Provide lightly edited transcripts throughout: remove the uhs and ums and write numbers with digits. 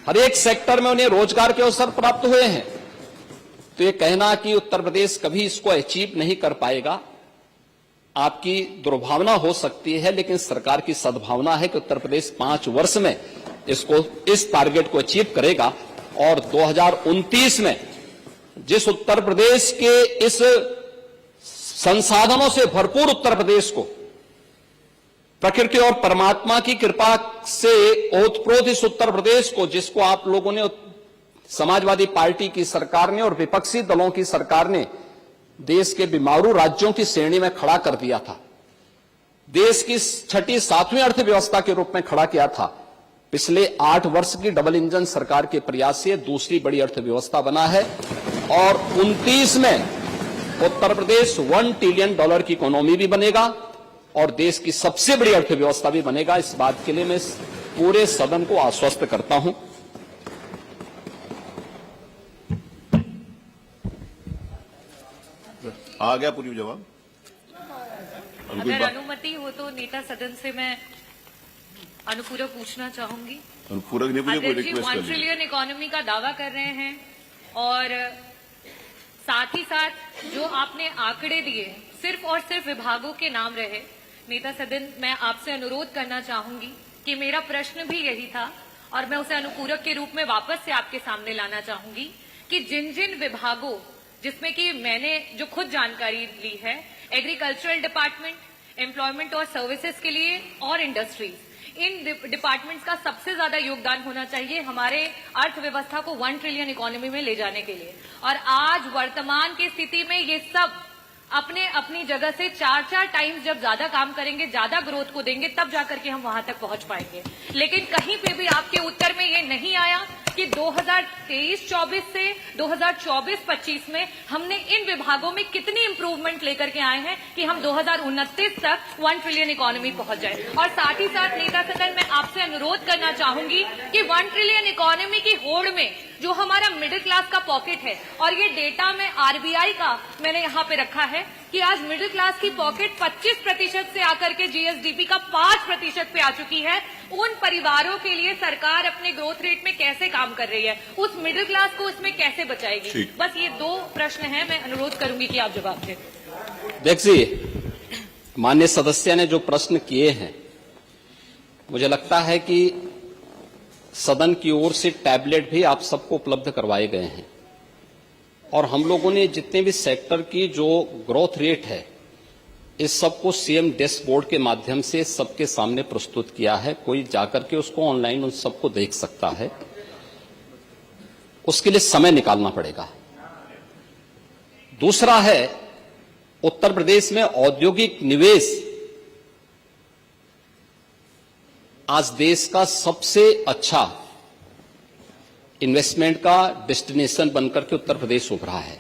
हर एक सेक्टर में उन्हें रोजगार के अवसर प्राप्त हुए हैं। तो ये कहना कि उत्तर प्रदेश कभी इसको अचीव नहीं कर पाएगा, आपकी दुर्भावना हो सकती है, लेकिन सरकार की सद्भावना है कि उत्तर प्रदेश 5 वर्ष में इस टारगेट को अचीव करेगा। और 2029 में जिस उत्तर प्रदेश के इस संसाधनों से भरपूर उत्तर प्रदेश को प्रकृति और परमात्मा की कृपा से ओतप्रोत इस उत्तर प्रदेश को, जिसको आप लोगों ने, समाजवादी पार्टी की सरकार ने और विपक्षी दलों की सरकार ने देश के बीमारू राज्यों की श्रेणी में खड़ा कर दिया था, देश की 6ठी 7वीं अर्थव्यवस्था के रूप में खड़ा किया था, पिछले 8 वर्ष की डबल इंजन सरकार के प्रयास से दूसरी बड़ी अर्थव्यवस्था बना है। और 29 में उत्तर प्रदेश $1 ट्रिलियन की इकोनॉमी भी बनेगा और देश की सबसे बड़ी अर्थव्यवस्था भी बनेगा। इस बात के लिए मैं पूरे सदन को आश्वस्त करता हूं। आ गया पूरी जवाब। अगर अनुमति हो तो नेता सदन से मैं अनुपूरक पूछना चाहूंगी। अनुपूरक नहीं पूछे, कोई रिक्वेस्ट कर 1 ट्रिलियन इकोनॉमी का दावा कर रहे हैं और साथ ही साथ जो आपने आंकड़े दिए सिर्फ और सिर्फ विभागों के नाम रहे। नेता सदन, मैं आपसे अनुरोध करना चाहूंगी कि मेरा प्रश्न भी यही था और मैं उसे अनुपूरक के रूप में वापस से आपके सामने लाना चाहूंगी कि जिन जिन विभागों, जिसमें कि मैंने जो खुद जानकारी ली है, एग्रीकल्चरल डिपार्टमेंट, एम्प्लॉयमेंट और सर्विसेज के लिए और इंडस्ट्रीज, इन डिपार्टमेंट्स का सबसे ज्यादा योगदान होना चाहिए हमारे अर्थव्यवस्था को 1 ट्रिलियन इकोनॉमी में ले जाने के लिए। और आज वर्तमान की स्थिति में ये सब अपने अपनी जगह से 4-4 टाइम्स जब ज्यादा काम करेंगे, ज्यादा ग्रोथ को देंगे, तब जाकर के हम वहां तक पहुंच पाएंगे। लेकिन कहीं पे भी आपके उत्तर में ये नहीं आया कि 2023-24 से 2024-25 में हमने इन विभागों में कितनी इंप्रूवमेंट लेकर के आए हैं कि हम 2029 तक 1 ट्रिलियन इकोनॉमी पहुंच जाए। और साथ ही साथ नेता सदन, मैं आपसे अनुरोध करना चाहूंगी कि 1 ट्रिलियन इकोनॉमी की होड़ में जो हमारा मिडिल क्लास का पॉकेट है, और ये डेटा में आरबीआई का मैंने यहाँ पे रखा है कि आज मिडिल क्लास की पॉकेट 25% से आकर के जीएसडीपी का 5% पे आ चुकी है। उन परिवारों के लिए सरकार अपने ग्रोथ रेट में कैसे काम कर रही है, उस मिडिल क्लास को इसमें कैसे बचाएगी? बस ये 2 प्रश्न हैं, मैं अनुरोध करूंगी कि आप जवाब दें। देखिए, माननीय सदस्य ने जो प्रश्न किए हैं, मुझे लगता है कि सदन की ओर से टैबलेट भी आप सबको उपलब्ध करवाए गए हैं और हम लोगों ने जितने भी सेक्टर की जो ग्रोथ रेट है, इस सबको सीएम डैशबोर्ड के माध्यम से सबके सामने प्रस्तुत किया है। कोई जाकर के उसको ऑनलाइन उन सबको देख सकता है। उसके लिए समय निकालना पड़ेगा। दूसरा है, उत्तर प्रदेश में औद्योगिक निवेश आज देश का सबसे अच्छा इन्वेस्टमेंट का डेस्टिनेशन बनकर के उत्तर प्रदेश उभरा है।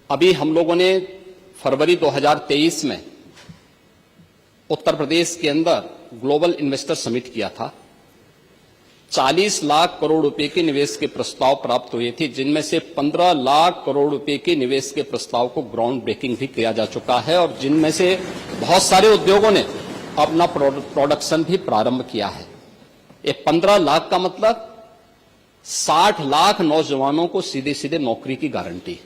अभी हम लोगों ने फरवरी 2023 में उत्तर प्रदेश के अंदर ग्लोबल इन्वेस्टर समिट किया था। 40 लाख करोड़ रुपए के निवेश के प्रस्ताव प्राप्त हुए थे, जिनमें से 15 लाख करोड़ रुपए के निवेश के प्रस्ताव को ग्राउंड ब्रेकिंग भी किया जा चुका है और जिनमें से बहुत सारे उद्योगों ने अपना प्रोडक्शन भी प्रारंभ किया है। ये 15 लाख का मतलब 60 लाख नौजवानों को सीधे सीधे नौकरी की गारंटी।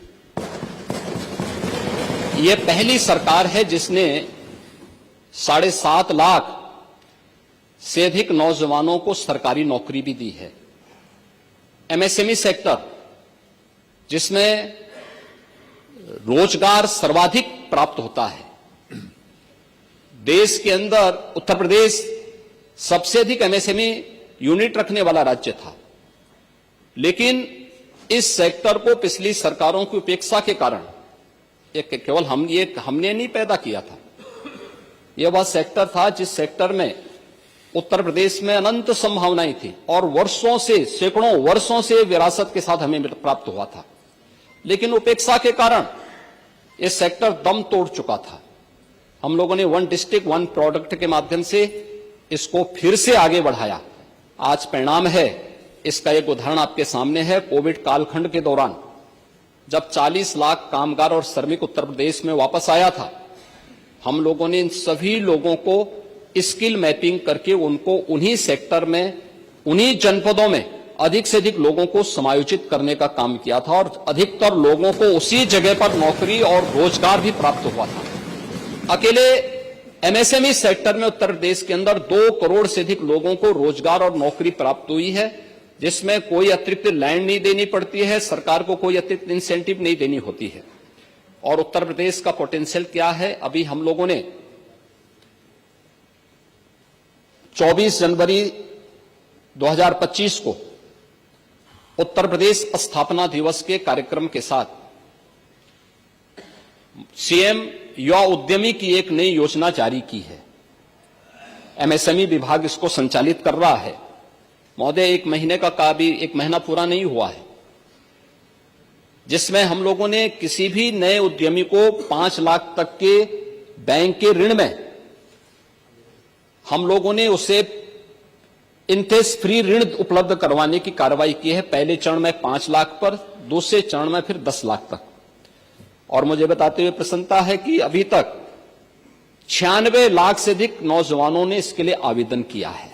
ये पहली सरकार है जिसने 7.5 लाख से अधिक नौजवानों को सरकारी नौकरी भी दी है। एमएसएमई सेक्टर, जिसमें रोजगार सर्वाधिक प्राप्त होता है, देश के अंदर उत्तर प्रदेश सबसे अधिक एमएसएमई यूनिट रखने वाला राज्य था, लेकिन इस सेक्टर को पिछली सरकारों की उपेक्षा के कारण, केवल हमने नहीं पैदा किया था, यह वह सेक्टर था जिस सेक्टर में उत्तर प्रदेश में अनंत संभावनाएं थी और वर्षों से, सैकड़ों वर्षों से विरासत के साथ हमें प्राप्त हुआ था। लेकिन उपेक्षा के कारण यह सेक्टर दम तोड़ चुका था। हम लोगों ने 1 डिस्ट्रिक्ट 1 प्रोडक्ट के माध्यम से इसको फिर से आगे बढ़ाया। आज परिणाम है, इसका एक उदाहरण आपके सामने है। कोविड कालखंड के दौरान जब 40 लाख कामगार और श्रमिक उत्तर प्रदेश में वापस आया था, हम लोगों ने इन सभी लोगों को स्किल मैपिंग करके उनको उन्हीं सेक्टर में, उन्हीं जनपदों में अधिक से अधिक लोगों को समायोजित करने का काम किया था और अधिकतर लोगों को उसी जगह पर नौकरी और रोजगार भी प्राप्त हुआ था। अकेले एमएसएमई सेक्टर में उत्तर प्रदेश के अंदर 2 करोड़ से अधिक लोगों को रोजगार और नौकरी प्राप्त हुई है, जिसमें कोई अतिरिक्त लैंड नहीं देनी पड़ती है, सरकार को कोई अतिरिक्त इंसेंटिव नहीं देनी होती है। और उत्तर प्रदेश का पोटेंशियल क्या है, अभी हम लोगों ने 24 जनवरी 2025 को उत्तर प्रदेश स्थापना दिवस के कार्यक्रम के साथ सीएम युवा उद्यमी की एक नई योजना जारी की है। एमएसएमई विभाग इसको संचालित कर रहा है। महोदय, 1 महीने का भी 1 महीना पूरा नहीं हुआ है, जिसमें हम लोगों ने किसी भी नए उद्यमी को 5 लाख तक के बैंक के ऋण में हम लोगों ने उसे इंटरेस्ट फ्री ऋण उपलब्ध करवाने की कार्रवाई की है। पहले चरण में 5 लाख पर, दूसरे चरण में फिर 10 लाख तक। और मुझे बताते हुए प्रसन्नता है कि अभी तक 96 लाख से अधिक नौजवानों ने इसके लिए आवेदन किया है।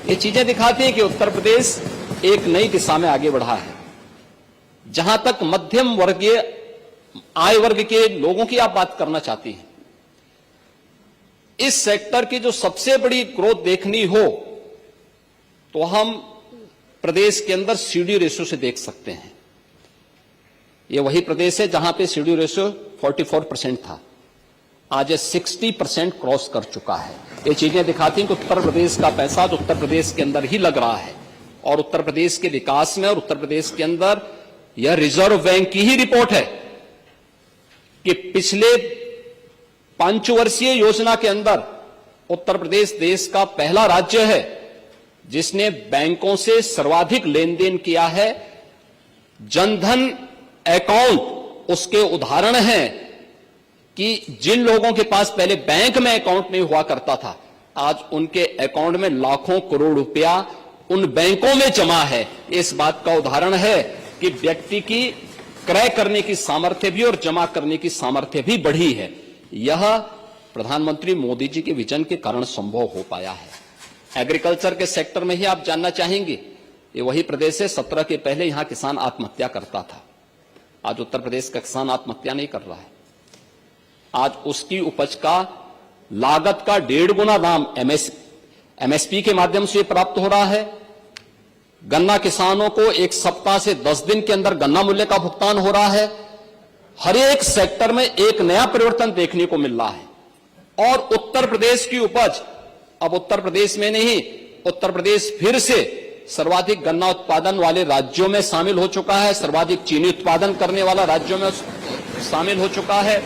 ये चीजें दिखाती हैं कि उत्तर प्रदेश एक नई दिशा में आगे बढ़ा है। जहां तक मध्यम वर्गीय आय वर्ग के लोगों की आप बात करना चाहती हैं, इस सेक्टर की जो सबसे बड़ी ग्रोथ देखनी हो तो हम प्रदेश के अंदर सीडी रेशियो से देख सकते हैं। ये वही प्रदेश है जहां पे सीडी रेशियो 44% था, आज ये 60% क्रॉस कर चुका है। ये चीजें दिखाती हैं कि उत्तर प्रदेश का पैसा तो उत्तर प्रदेश के अंदर ही लग रहा है और उत्तर प्रदेश के विकास में और उत्तर प्रदेश के अंदर यह रिजर्व बैंक की ही रिपोर्ट है कि पिछले 5 वर्षीय योजना के अंदर उत्तर प्रदेश देश का पहला राज्य है जिसने बैंकों से सर्वाधिक लेन देन किया है। जनधन अकाउंट उसके उदाहरण हैं कि जिन लोगों के पास पहले बैंक में अकाउंट नहीं हुआ करता था, आज उनके अकाउंट में लाखों करोड़ रुपया उन बैंकों में जमा है। इस बात का उदाहरण है कि व्यक्ति की क्रय करने की सामर्थ्य भी और जमा करने की सामर्थ्य भी बढ़ी है। यह प्रधानमंत्री मोदी जी के विजन के कारण संभव हो पाया है। एग्रीकल्चर के सेक्टर में ही आप जानना चाहेंगे, ये वही प्रदेश है 17 के पहले यहां किसान आत्महत्या करता था। आज उत्तर प्रदेश का किसान आत्महत्या नहीं कर रहा है। आज उसकी उपज का लागत का 1.5 गुना दाम एमएसपी के माध्यम से प्राप्त हो रहा है। गन्ना किसानों को 1 सप्ताह से 10 दिन के अंदर गन्ना मूल्य का भुगतान हो रहा है। हर एक सेक्टर में एक नया परिवर्तन देखने को मिल रहा है और उत्तर प्रदेश की उपज अब उत्तर प्रदेश में नहीं, उत्तर प्रदेश फिर से सर्वाधिक गन्ना उत्पादन वाले राज्यों में शामिल हो चुका है, सर्वाधिक चीनी उत्पादन करने वाला राज्यों में शामिल हो चुका है,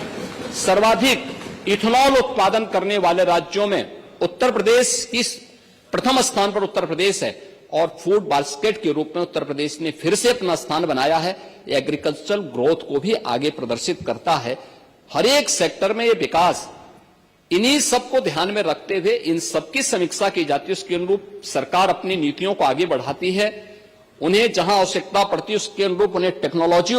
सर्वाधिक इथेनॉल उत्पादन करने वाले राज्यों में उत्तर प्रदेश की प्रथम स्थान पर उत्तर प्रदेश है और फूड बास्केट के रूप में उत्तर प्रदेश ने फिर से अपना स्थान बनाया है। एग्रीकल्चरल ग्रोथ को भी आगे प्रदर्शित करता है। हर एक सेक्टर में ये विकास, इन्हीं सबको ध्यान में रखते हुए इन सबकी समीक्षा की जाती है। उसके अनुरूप सरकार अपनी नीतियों को आगे बढ़ाती है। उन्हें जहां आवश्यकता पड़ती है उसके अनुरूप उन्हें टेक्नोलॉजी